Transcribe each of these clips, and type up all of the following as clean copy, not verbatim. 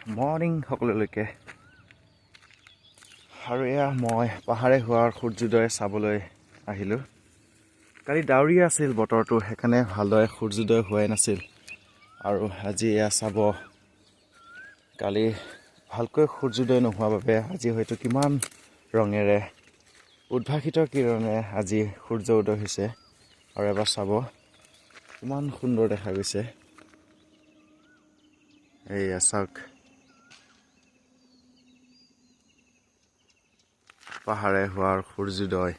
Morning সকলোলৈকে। আৰু এয়া মই পাহাৰে হোৱাৰ সূৰ্যোদয় চাবলৈ আহিলোঁ। কালি ডাৱৰীয়া আছিল বতৰটো, সেইকাৰণে ভালদৰে সূৰ্যোদয় হোৱাই নাছিল। আৰু আজি এয়া চাব, কালি ভালকৈ সূৰ্যোদয় নোহোৱাৰ বাবে আজি হয়তো কিমান ৰঙেৰে উদ্ভাসিত কিৰণে আজি সূৰ্য উদয় হৈছে। আৰু এবাৰ চাব কিমান সুন্দৰ দেখা গৈছে। এইয়া চাওক, পাহাৰে হোৱাৰ সূৰ্যোদয়।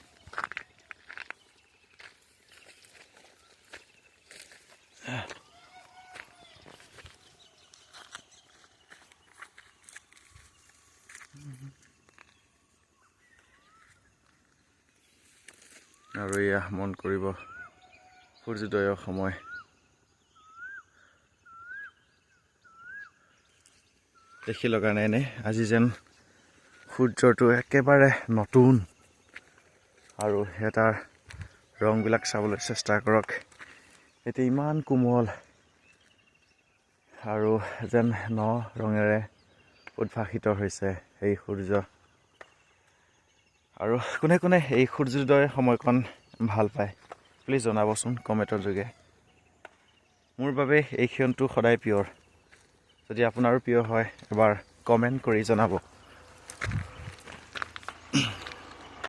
আৰু এয়া মন কৰিব, সূৰ্যোদয়ৰ সময়। দেখি লগা নাইনে আজি যেন সূৰ্যটো একেবাৰে নতুন। আৰু তাৰ ৰংবিলাক চাবলৈ চেষ্টা কৰক, এতিয়া ইমান কোমল আৰু যেন ন ৰঙেৰে উদ্ভাসিত হৈছে এই সূৰ্য। আৰু কোনে কোনে এই সূৰ্যোদয় সময়কণ ভাল পায় প্লিজ জনাবচোন কমেণ্টৰ যোগে। মোৰ বাবে এই ক্ষণটো সদায় প্ৰিয়। যদি আপোনাৰো প্ৰিয় হয় এবাৰ কমেণ্ট কৰি জনাব।